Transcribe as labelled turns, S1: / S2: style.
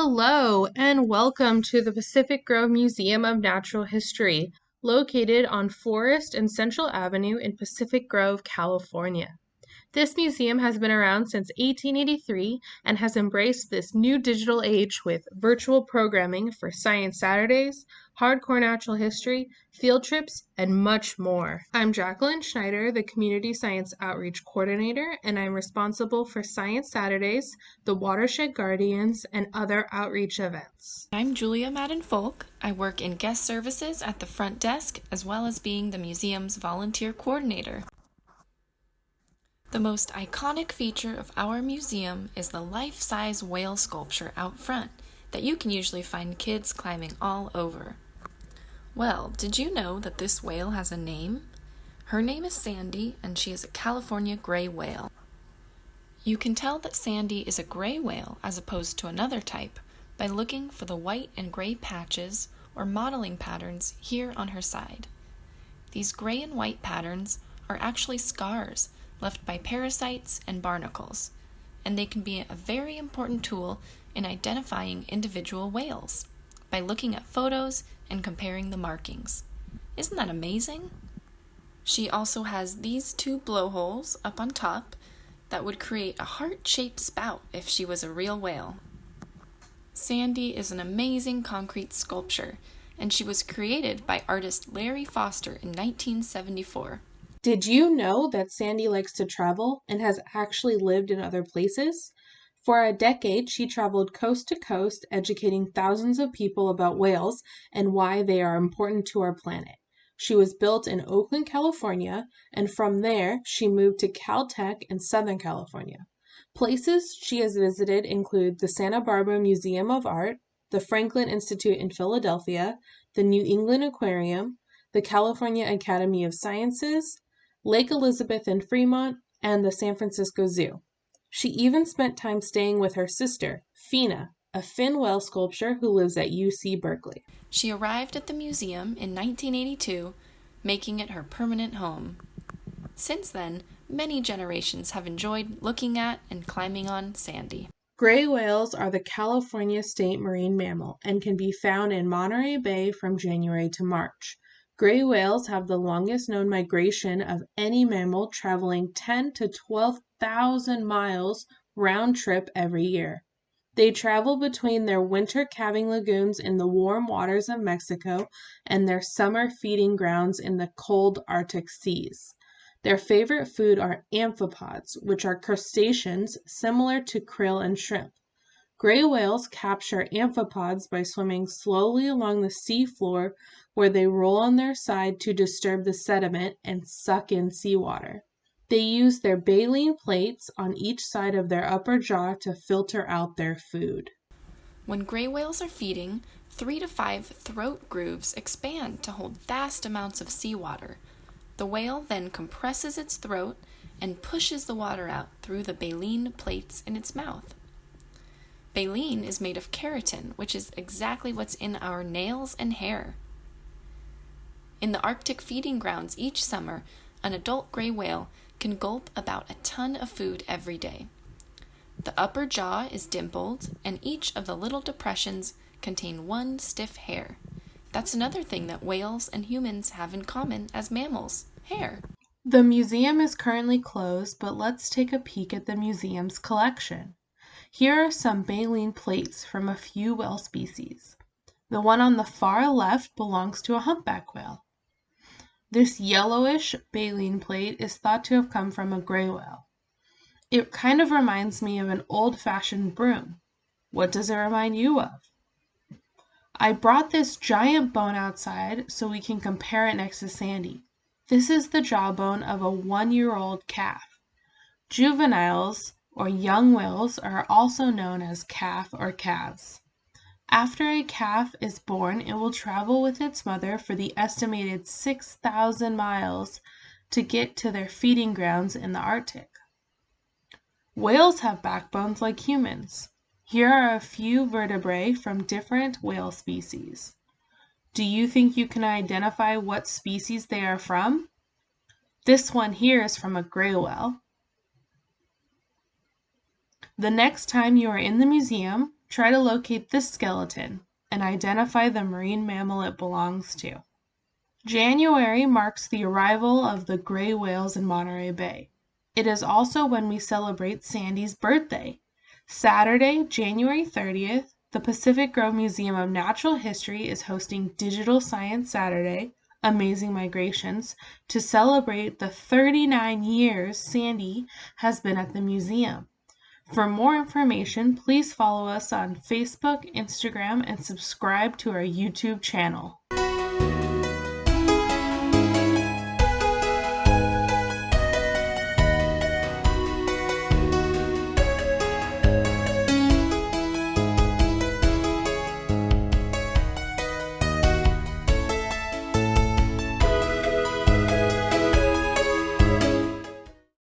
S1: Hello and welcome to the Pacific Grove Museum of Natural History, located on Forest and Central Avenue in Pacific Grove, California. This museum has been around since 1883 and has embraced this new digital age with virtual programming for Science Saturdays, hardcore natural history, field trips, and much more. I'm Jacqueline Schneider, the Community Science Outreach Coordinator, and I'm responsible for Science Saturdays, the Watershed Guardians, and other outreach events.
S2: I'm Julia Madden-Folk. I work in guest services at the front desk as well as being the museum's volunteer coordinator. The most iconic feature of our museum is the life-size whale sculpture out front that you can usually find kids climbing all over. Well, did you know that this whale has a name? Her name is Sandy, and she is a California gray whale. You can tell that Sandy is a gray whale as opposed to another type by looking for the white and gray patches or modeling patterns here on her side. These gray and white patterns are actually scars left by parasites and barnacles, and they can be a very important tool in identifying individual whales by looking at photos and comparing the markings. Isn't that amazing? She also has these two blowholes up on top that would create a heart-shaped spout if she was a real whale. Sandy is an amazing concrete sculpture, and she was created by artist Larry Foster in 1974.
S1: Did you know that Sandy likes to travel and has actually lived in other places? For a decade, she traveled coast to coast, educating thousands of people about whales and why they are important to our planet. She was built in Oakland, California, and from there, she moved to Caltech in Southern California. Places she has visited include the Santa Barbara Museum of Art, the Franklin Institute in Philadelphia, the New England Aquarium, the California Academy of Sciences, Lake Elizabeth in Fremont, and the San Francisco Zoo. She even spent time staying with her sister, Fina, a fin whale sculptor who lives at UC Berkeley.
S2: She arrived at the museum in 1982, making it her permanent home. Since then, many generations have enjoyed looking at and climbing on Sandy.
S1: Gray whales are the California state marine mammal and can be found in Monterey Bay from January to March. Gray whales have the longest known migration of any mammal, traveling 10 to 12,000 miles round trip every year. They travel between their winter calving lagoons in the warm waters of Mexico and their summer feeding grounds in the cold Arctic seas. Their favorite food are amphipods, which are crustaceans similar to krill and shrimp. Gray whales capture amphipods by swimming slowly along the sea floor where they roll on their side to disturb the sediment and suck in seawater. They use their baleen plates on each side of their upper jaw to filter out their food.
S2: When gray whales are feeding, 3 to 5 throat grooves expand to hold vast amounts of seawater. The whale then compresses its throat and pushes the water out through the baleen plates in its mouth. Baleen is made of keratin, which is exactly what's in our nails and hair. In the Arctic feeding grounds each summer, an adult gray whale can gulp about a ton of food every day. The upper jaw is dimpled, and each of the little depressions contain one stiff hair. That's another thing that whales and humans have in common as mammals: hair.
S1: The museum is currently closed, but let's take a peek at the museum's collection. Here are some baleen plates from a few whale species. The one on the far left belongs to a humpback whale. This yellowish baleen plate is thought to have come from a gray whale. It kind of reminds me of an old-fashioned broom. What does it remind you of? I brought this giant bone outside so we can compare it next to Sandy. This is the jawbone of a 1-year-old calf. Juveniles, or young whales, are also known as calf or calves. After a calf is born, it will travel with its mother for the estimated 6,000 miles to get to their feeding grounds in the Arctic. Whales have backbones like humans. Here are a few vertebrae from different whale species. Do you think you can identify what species they are from? This one here is from a gray whale. The next time you are in the museum, Try to locate this skeleton and identify the marine mammal it belongs to. January marks the arrival of the gray whales in Monterey Bay. It is also when we celebrate Sandy's birthday. Saturday, January 30th, the Pacific Grove Museum of Natural History is hosting Digital Science Saturday, Amazing Migrations, to celebrate the 39 years Sandy has been at the museum. For more information, please follow us on Facebook, Instagram, and subscribe to our YouTube channel.